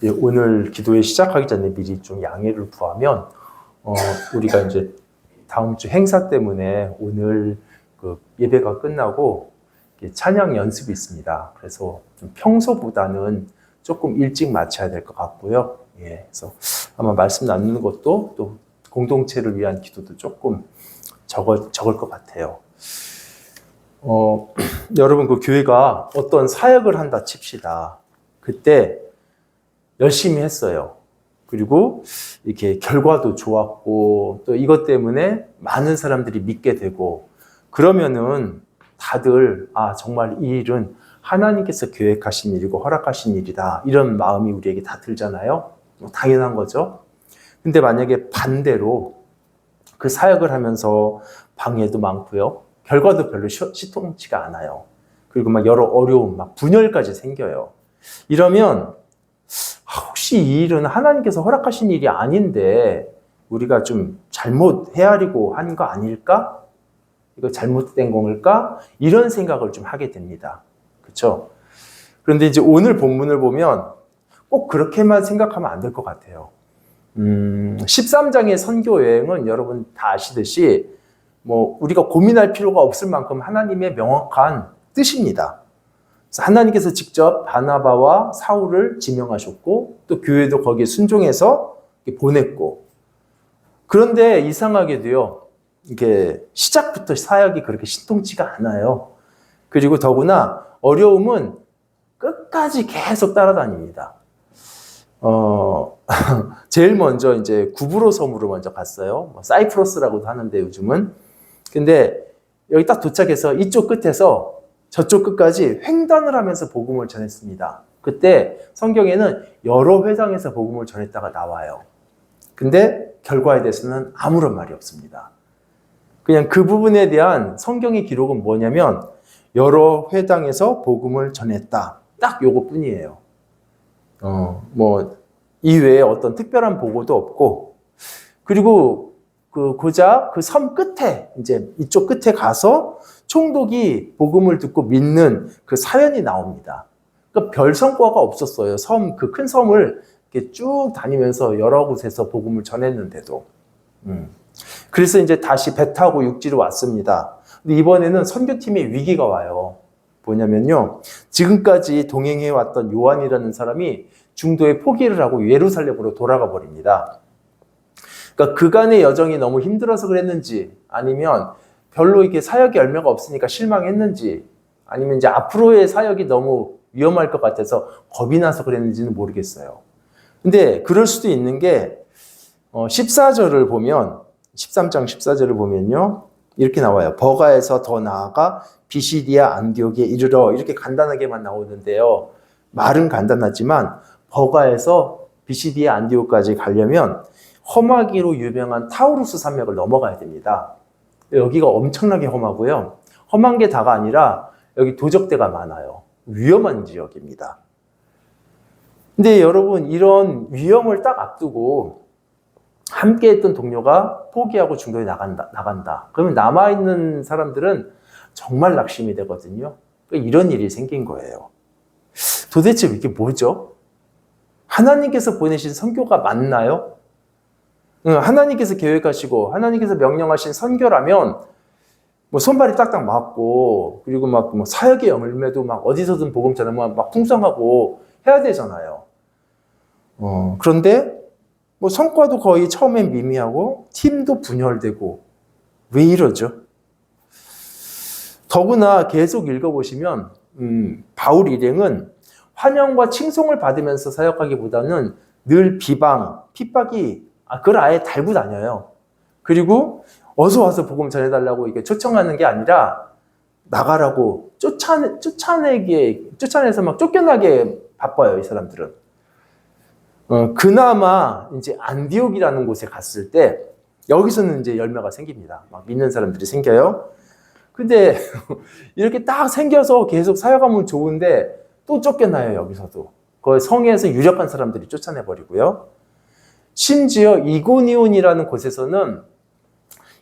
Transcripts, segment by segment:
예, 오늘 기도회 시작하기 전에 미리 좀 양해를 구하면, 우리가 이제 다음 주 행사 때문에 오늘 그 예배가 끝나고 찬양 연습이 있습니다. 그래서 좀 평소보다는 조금 일찍 마쳐야 될 것 같고요. 예, 그래서 아마 말씀 나누는 것도 또 공동체를 위한 기도도 조금 적을 것 같아요. 여러분, 그 교회가 어떤 사역을 한다 칩시다. 그때 열심히 했어요. 그리고 이렇게 결과도 좋았고, 또 이것 때문에 많은 사람들이 믿게 되고, 그러면은 다들, 정말 이 일은 하나님께서 계획하신 일이고 허락하신 일이다. 이런 마음이 우리에게 다 들잖아요. 당연한 거죠. 근데 만약에 반대로 그 사역을 하면서 방해도 많고요. 결과도 별로 시통치가 않아요. 그리고 막 여러 어려움, 막 분열까지 생겨요. 이러면 혹시 이 일은 하나님께서 허락하신 일이 아닌데 우리가 좀 잘못 헤아리고 한 거 아닐까? 이거 잘못된 건가? 이런 생각을 좀 하게 됩니다. 그렇죠? 그런데 이제 오늘 본문을 보면 꼭 그렇게만 생각하면 안 될 것 같아요. 13장의 선교 여행은 여러분 다 아시듯이 우리가 고민할 필요가 없을 만큼 하나님의 명확한 뜻입니다. 그래서 하나님께서 직접 바나바와 사울을 지명하셨고 또 교회도 거기에 순종해서 보냈고, 그런데 이상하게도요, 이게 시작부터 사역이 그렇게 신통치가 않아요. 그리고 더구나 어려움은 끝까지 계속 따라다닙니다. 제일 먼저 이제 구브로 섬으로 먼저 갔어요. 사이프러스라고도 하는데 요즘은. 근데 여기 딱 도착해서 이쪽 끝에서 저쪽 끝까지 횡단을 하면서 복음을 전했습니다. 그때 성경에는 여러 회당에서 복음을 전했다가 나와요. 근데 결과에 대해서는 아무런 말이 없습니다. 그냥 그 부분에 대한 성경의 기록은 뭐냐면 여러 회당에서 복음을 전했다. 딱 요거뿐이에요. 이외에 어떤 특별한 보고도 없고, 그리고 고작 그 섬 끝에, 이제 이쪽 끝에 가서 총독이 복음을 듣고 믿는 그 사연이 나옵니다. 그러니까 별 성과가 없었어요. 그 큰 섬을 이렇게 쭉 다니면서 여러 곳에서 복음을 전했는데도. 그래서 이제 다시 배 타고 육지로 왔습니다. 근데 이번에는 선교팀에 위기가 와요. 뭐냐면요, 지금까지 동행해왔던 요한이라는 사람이 중도에 포기를 하고 예루살렘으로 돌아가 버립니다. 그러니까 그간의 여정이 너무 힘들어서 그랬는지, 아니면 별로 이렇게 사역의 열매가 없으니까 실망했는지, 아니면 이제 앞으로의 사역이 너무 위험할 것 같아서 겁이 나서 그랬는지는 모르겠어요. 근데 그럴 수도 있는 게 14절을 보면, 13장 14절을 보면요, 이렇게 나와요. 버가에서 더 나아가 비시디아 안디옥에 이르러, 이렇게 간단하게만 나오는데요. 말은 간단하지만 버가에서 비시디아 안디옥까지 가려면 험하기로 유명한 타우루스 산맥을 넘어가야 됩니다. 여기가 엄청나게 험하고요. 험한 게 다가 아니라 여기 도적대가 많아요. 위험한 지역입니다. 근데 여러분, 이런 위험을 딱 앞두고 함께 했던 동료가 포기하고 중도에 나간다. 그러면 남아있는 사람들은 정말 낙심이 되거든요. 이런 일이 생긴 거예요. 도대체 이게 뭐죠? 하나님께서 보내신 선교가 맞나요? 하나님께서 계획하시고 하나님께서 명령하신 선교라면 손발이 딱딱 맞고, 그리고 사역의 열매도 어디서든 복음 전하면 풍성하고 해야 되잖아요. 그런데 성과도 거의 처음엔 미미하고 팀도 분열되고, 왜 이러죠? 더구나 계속 읽어보시면 바울 일행은 환영과 칭송을 받으면서 사역하기보다는 늘 비방, 핍박이 그걸 아예 달고 다녀요. 그리고 어서 와서 복음 전해달라고 이게 초청하는 게 아니라 나가라고 쫓아내서 쫓겨나게 바빠요, 이 사람들은. 그나마 이제 안디옥이라는 곳에 갔을 때 여기서는 이제 열매가 생깁니다. 믿는 사람들이 생겨요. 근데 이렇게 딱 생겨서 계속 사역하면 좋은데 또 쫓겨나요, 여기서도. 거의 성에서 유력한 사람들이 쫓아내버리고요. 심지어 이고니온이라는 곳에서는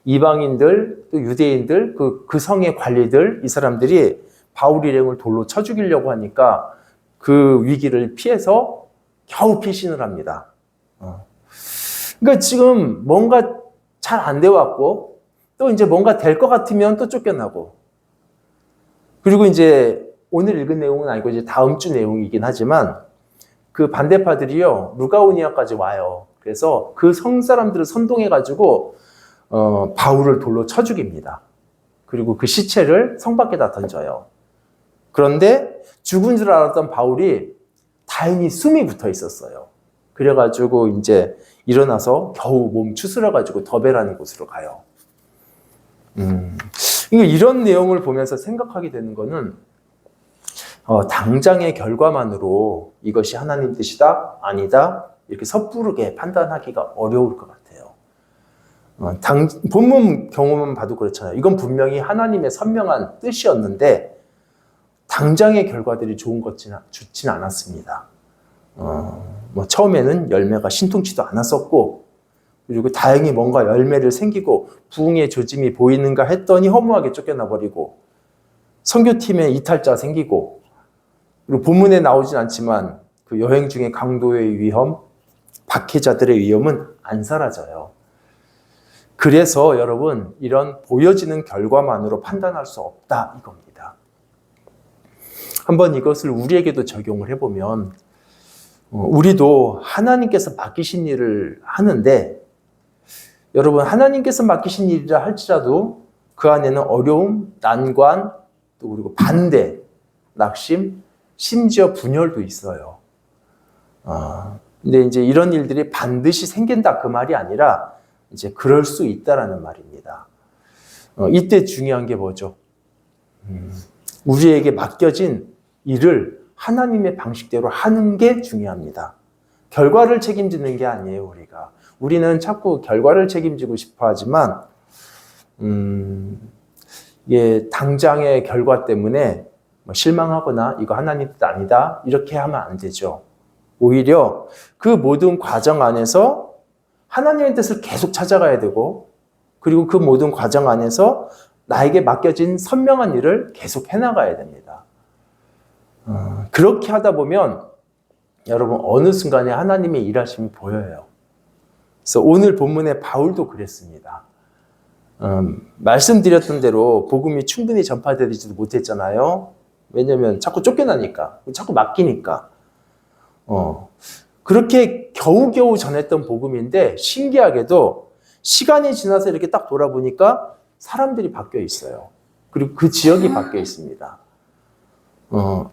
이방인들, 또 유대인들, 그 성의 관리들, 이 사람들이 바울 일행을 돌로 쳐 죽이려고 하니까 그 위기를 피해서 겨우 피신을 합니다. 그러니까 지금 뭔가 잘 안 돼왔고 또 이제 뭔가 될 것 같으면 또 쫓겨나고 그리고 이제 오늘 읽은 내용은 아니고 이제 다음 주 내용이긴 하지만 그 반대파들이요 루가오니아까지 와요. 그래서 그 성 사람들을 선동해가지고 바울을 돌로 쳐 죽입니다. 그리고 그 시체를 성 밖에다 던져요. 그런데 죽은 줄 알았던 바울이 다행히 숨이 붙어 있었어요. 그래가지고 이제 일어나서 겨우 몸 추스려가지고 더베라는 곳으로 가요. 이런 내용을 보면서 생각하게 되는 거는 당장의 결과만으로 이것이 하나님 뜻이다, 아니다 이렇게 섣부르게 판단하기가 어려울 것 같아요. 본문 경험만 봐도 그렇잖아요. 이건 분명히 하나님의 선명한 뜻이었는데 당장의 결과들이 좋지는 않았습니다. 처음에는 열매가 신통치도 않았었고 그리고 다행히 뭔가 열매를 생기고 부흥의 조짐이 보이는가 했더니 허무하게 쫓겨나 버리고 선교팀에 이탈자 생기고 그리고 본문에 나오진 않지만 그 여행 중에 강도의 위험, 박해자들의 위험은 안 사라져요. 그래서 여러분 이런 보여지는 결과만으로 판단할 수 없다 이겁니다. 한번 이것을 우리에게도 적용을 해보면 우리도 하나님께서 맡기신 일을 하는데 여러분 하나님께서 맡기신 일이라 할지라도 그 안에는 어려움, 난관, 또 그리고 반대, 낙심, 심지어 분열도 있어요. 근데 이제 이런 일들이 반드시 생긴다 그 말이 아니라 이제 그럴 수 있다라는 말입니다. 이때 중요한 게 뭐죠? 우리에게 맡겨진 일을 하나님의 방식대로 하는 게 중요합니다. 결과를 책임지는 게 아니에요, 우리가. 우리는 자꾸 결과를 책임지고 싶어 하지만, 당장의 결과 때문에 실망하거나 이거 하나님 뜻 아니다, 이렇게 하면 안 되죠. 오히려 그 모든 과정 안에서 하나님의 뜻을 계속 찾아가야 되고, 그리고 그 모든 과정 안에서 나에게 맡겨진 선명한 일을 계속 해나가야 됩니다. 그렇게 하다 보면 여러분 어느 순간에 하나님의 일하심이 보여요. 그래서 오늘 본문의 바울도 그랬습니다. 말씀드렸던 대로 복음이 충분히 전파되지도 못했잖아요. 왜냐하면 자꾸 쫓겨나니까, 자꾸 맡기니까. 그렇게 겨우겨우 전했던 복음인데 신기하게도 시간이 지나서 이렇게 딱 돌아보니까 사람들이 바뀌어 있어요. 그리고 그 지역이 바뀌어 있습니다.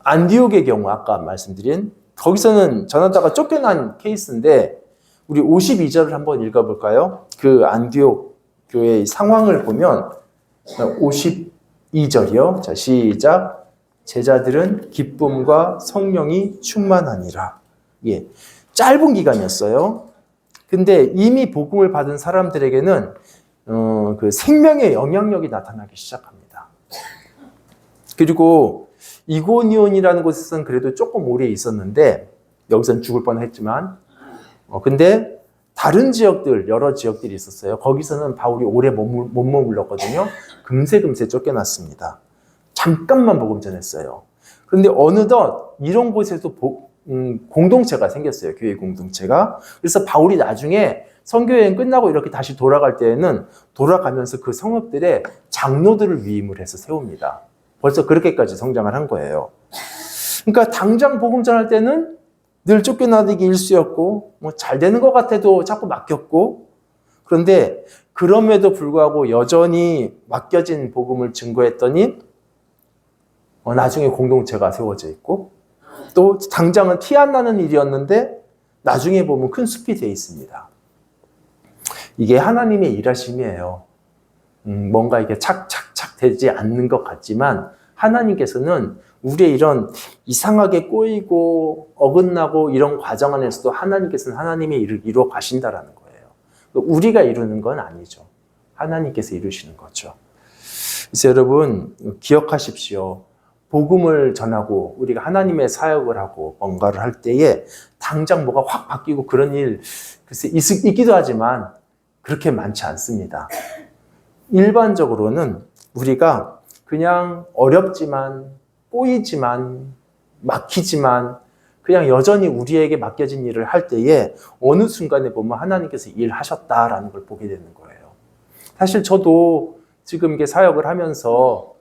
안디옥의 경우 아까 말씀드린 거기서는 전하다가 쫓겨난 케이스인데 우리 52절을 한번 읽어볼까요? 그 안디옥 교회의 상황을 보면 52절이요. 자, 시작. 제자들은 기쁨과 성령이 충만하니라. 예, 짧은 기간이었어요. 근데 이미 복음을 받은 사람들에게는 그 생명의 영향력이 나타나기 시작합니다. 그리고 이고니온이라는 곳에서는 그래도 조금 오래 있었는데 여기서는 죽을 뻔했지만 근데 다른 지역들 여러 지역들이 있었어요. 거기서는 바울이 오래 못 머물렀거든요. 금세 쫓겨났습니다. 잠깐만 복음 전했어요. 그런데 어느덧 이런 곳에서 공동체가 생겼어요. 교회 공동체가. 그래서 바울이 나중에 선교여행 끝나고 이렇게 다시 돌아갈 때에는 돌아가면서 그 성읍들에 장로들을 위임을 해서 세웁니다. 벌써 그렇게까지 성장을 한 거예요. 그러니까 당장 복음 전할 때는 늘 쫓겨나기 일쑤였고 잘 되는 것 같아도 자꾸 맡겼고 그런데 그럼에도 불구하고 여전히 맡겨진 복음을 증거했더니 나중에 공동체가 세워져 있고 또 당장은 티 안 나는 일이었는데 나중에 보면 큰 숲이 돼 있습니다. 이게 하나님의 일하심이에요. 뭔가 이게 착착착 되지 않는 것 같지만 하나님께서는 우리의 이런 이상하게 꼬이고 어긋나고 이런 과정 안에서도 하나님께서는 하나님의 일을 이루어 가신다라는 거예요. 우리가 이루는 건 아니죠. 하나님께서 이루시는 거죠. 그래서 여러분 기억하십시오. 복음을 전하고 우리가 하나님의 사역을 하고 뭔가를 할 때에 당장 뭐가 확 바뀌고 그런 일 글쎄 있기도 하지만 그렇게 많지 않습니다. 일반적으로는 우리가 그냥 어렵지만 꼬이지만 막히지만 그냥 여전히 우리에게 맡겨진 일을 할 때에 어느 순간에 보면 하나님께서 일하셨다라는 걸 보게 되는 거예요. 사실 저도 지금 이게 사역을 하면서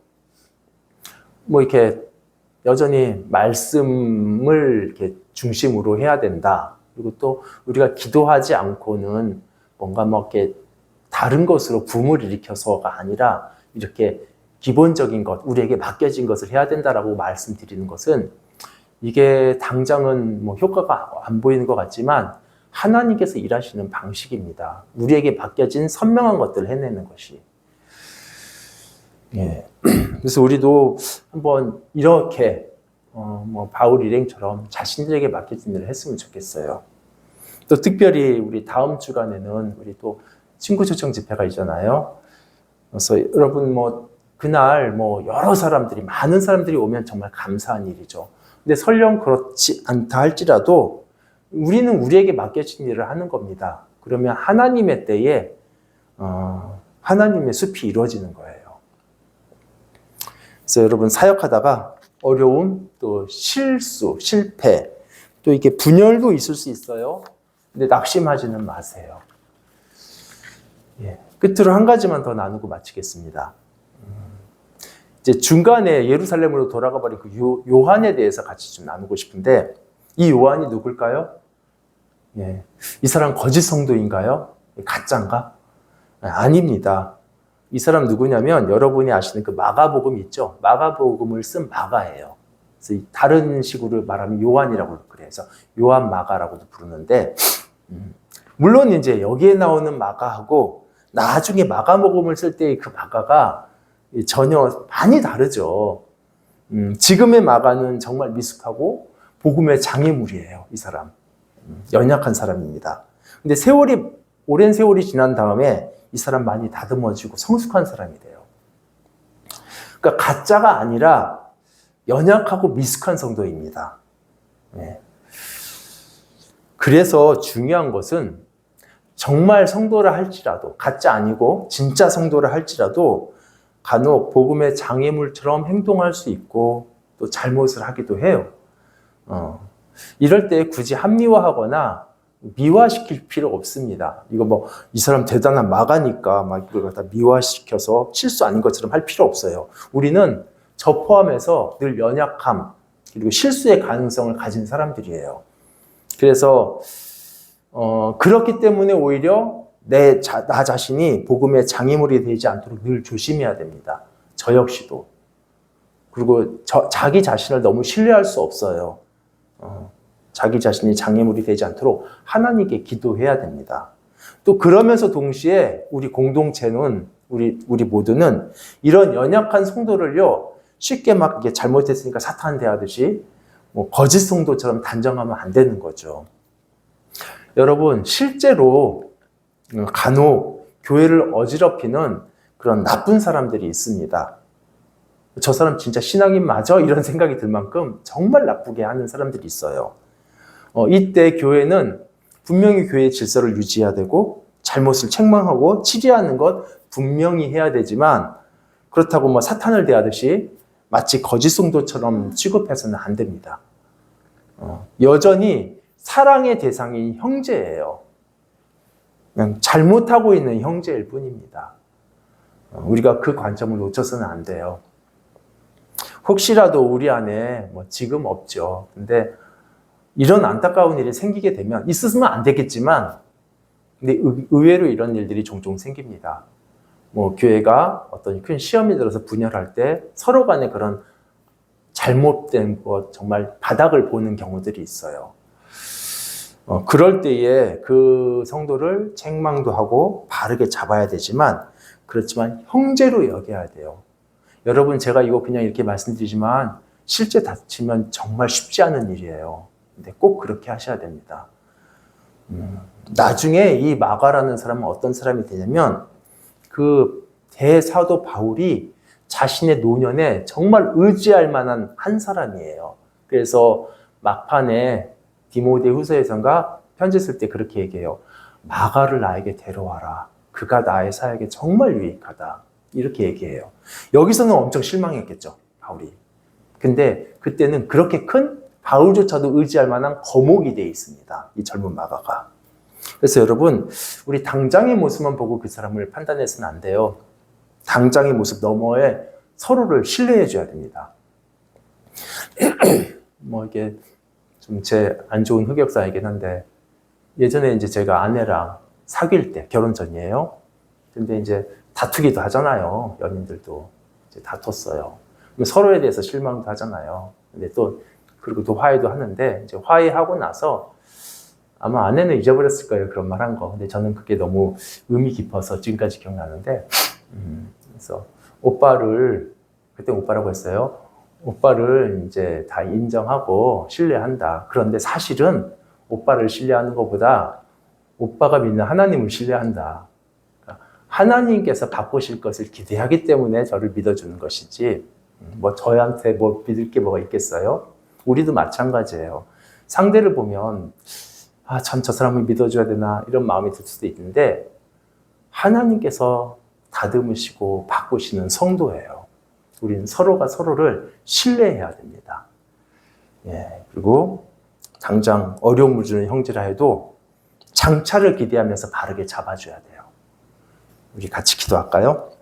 뭐 이렇게 여전히 말씀을 이렇게 중심으로 해야 된다. 그리고 또 우리가 기도하지 않고는 뭔가 뭐 이렇게 다른 것으로 붐을 일으켜서가 아니라 이렇게 기본적인 것, 우리에게 맡겨진 것을 해야 된다라고 말씀드리는 것은 이게 당장은 뭐 효과가 안 보이는 것 같지만 하나님께서 일하시는 방식입니다. 우리에게 맡겨진 선명한 것들을 해내는 것이. 예. 그래서 우리도 한번 이렇게 뭐 바울 일행처럼 자신들에게 맡겨진 일을 했으면 좋겠어요. 또 특별히 우리 다음 주간에는 우리 또 친구 초청 집회가 있잖아요. 그래서 여러분 뭐 그날 뭐 여러 사람들이 많은 사람들이 오면 정말 감사한 일이죠. 근데 설령 그렇지 않다 할지라도 우리는 우리에게 맡겨진 일을 하는 겁니다. 그러면 하나님의 때에 하나님의 숲이 이루어지는 거예요. 그래서 여러분 사역하다가 어려움, 또 실수, 실패, 또 이게 분열도 있을 수 있어요. 근데 낙심하지는 마세요. 예, 끝으로 한 가지만 더 나누고 마치겠습니다. 이제 중간에 예루살렘으로 돌아가 버린 그 요한에 대해서 같이 좀 나누고 싶은데 이 요한이 누굴까요? 예, 이 사람 거짓 성도인가요? 가짜인가? 아닙니다. 이 사람 누구냐면 여러분이 아시는 그 마가복음 있죠? 마가복음을 쓴 마가예요. 그래서 다른 식으로 말하면 요한이라고 그래요. 그래서 요한 마가라고도 부르는데 물론 이제 여기에 나오는 마가하고 나중에 마가복음을 쓸 때의 그 마가가 전혀 많이 다르죠. 지금의 마가는 정말 미숙하고 복음의 장애물이에요. 이 사람. 연약한 사람입니다. 근데 오랜 세월이 지난 다음에 이 사람 많이 다듬어지고 성숙한 사람이 돼요. 그러니까 가짜가 아니라 연약하고 미숙한 성도입니다. 네. 그래서 중요한 것은 정말 성도라 할지라도 가짜 아니고 진짜 성도라 할지라도 간혹 복음의 장애물처럼 행동할 수 있고 또 잘못을 하기도 해요. 이럴 때 굳이 합리화하거나 미화시킬 필요 없습니다. 이거 뭐 이 사람 대단한 마가니까 막 이걸 갖다 미화시켜서 실수 아닌 것처럼 할 필요 없어요. 우리는 저 포함해서 늘 연약함 그리고 실수의 가능성을 가진 사람들이에요. 그래서 그렇기 때문에 오히려 나 자신이 복음의 장애물이 되지 않도록 늘 조심해야 됩니다. 저 역시도. 그리고 자기 자신을 너무 신뢰할 수 없어요. 자기 자신이 장애물이 되지 않도록 하나님께 기도해야 됩니다. 또 그러면서 동시에 우리 공동체는 우리 모두는 이런 연약한 성도를요 쉽게 막 이게 잘못했으니까 사탄 대하듯이 뭐 거짓 성도처럼 단정하면 안 되는 거죠. 여러분 실제로 간혹 교회를 어지럽히는 그런 나쁜 사람들이 있습니다. 저 사람 진짜 신앙인 맞아? 이런 생각이 들 만큼 정말 나쁘게 하는 사람들이 있어요. 이때 교회는 분명히 교회의 질서를 유지해야 되고 잘못을 책망하고 치리하는 것 분명히 해야 되지만 그렇다고 뭐 사탄을 대하듯이 마치 거짓 성도처럼 취급해서는 안 됩니다. 여전히 사랑의 대상인 형제예요. 그냥 잘못하고 있는 형제일 뿐입니다. 우리가 그 관점을 놓쳐서는 안 돼요. 혹시라도 우리 안에 뭐 지금 없죠. 근데 이런 안타까운 일이 생기게 되면 있으면 안 되겠지만 근데 의외로 이런 일들이 종종 생깁니다. 뭐 교회가 어떤 큰 시험이 들어서 분열할 때 서로 간에 그런 잘못된 것 정말 바닥을 보는 경우들이 있어요. 그럴 때에 그 성도를 책망도 하고 바르게 잡아야 되지만 그렇지만 형제로 여겨야 돼요. 여러분 제가 이거 그냥 이렇게 말씀드리지만 실제 다치면 정말 쉽지 않은 일이에요. 근데 꼭 그렇게 하셔야 됩니다. 나중에 이 마가라는 사람은 어떤 사람이 되냐면 그 대사도 바울이 자신의 노년에 정말 의지할 만한 한 사람이에요. 그래서 막판에 디모데후서에선가 편지 쓸 때 그렇게 얘기해요. 마가를 나에게 데려와라. 그가 나의 사역에 정말 유익하다. 이렇게 얘기해요. 여기서는 엄청 실망했겠죠, 바울이. 근데 그때는 그렇게 큰 바울조차도 의지할 만한 거목이 되어 있습니다. 이 젊은 마가가. 그래서 여러분, 우리 당장의 모습만 보고 그 사람을 판단해서는 안 돼요. 당장의 모습 너머에 서로를 신뢰해 줘야 됩니다. 뭐 이게 좀 제 안 좋은 흑역사이긴 한데, 예전에 이제 제가 아내랑 사귈 때, 결혼 전이에요. 근데 이제 다투기도 하잖아요. 연인들도 이제 다퉜어요. 서로에 대해서 실망도 하잖아요. 근데 또 그리고 또 화해도 하는데, 이제 화해하고 나서 아마 아내는 잊어버렸을 거예요. 그런 말 한 거. 근데 저는 그게 너무 의미 깊어서 지금까지 기억나는데, 그래서 그때 오빠라고 했어요. 오빠를 이제 다 인정하고 신뢰한다. 그런데 사실은 오빠를 신뢰하는 것보다 오빠가 믿는 하나님을 신뢰한다. 그러니까 하나님께서 바꾸실 것을 기대하기 때문에 저를 믿어주는 것이지, 뭐 저한테 뭐 믿을 게 뭐가 있겠어요? 우리도 마찬가지예요. 상대를 보면 참 저 사람을 믿어줘야 되나 이런 마음이 들 수도 있는데, 하나님께서 다듬으시고 바꾸시는 성도예요. 우리는 서로가 서로를 신뢰해야 됩니다. 예, 그리고 당장 어려움을 주는 형제라 해도 장차를 기대하면서 바르게 잡아줘야 돼요. 우리 같이 기도할까요?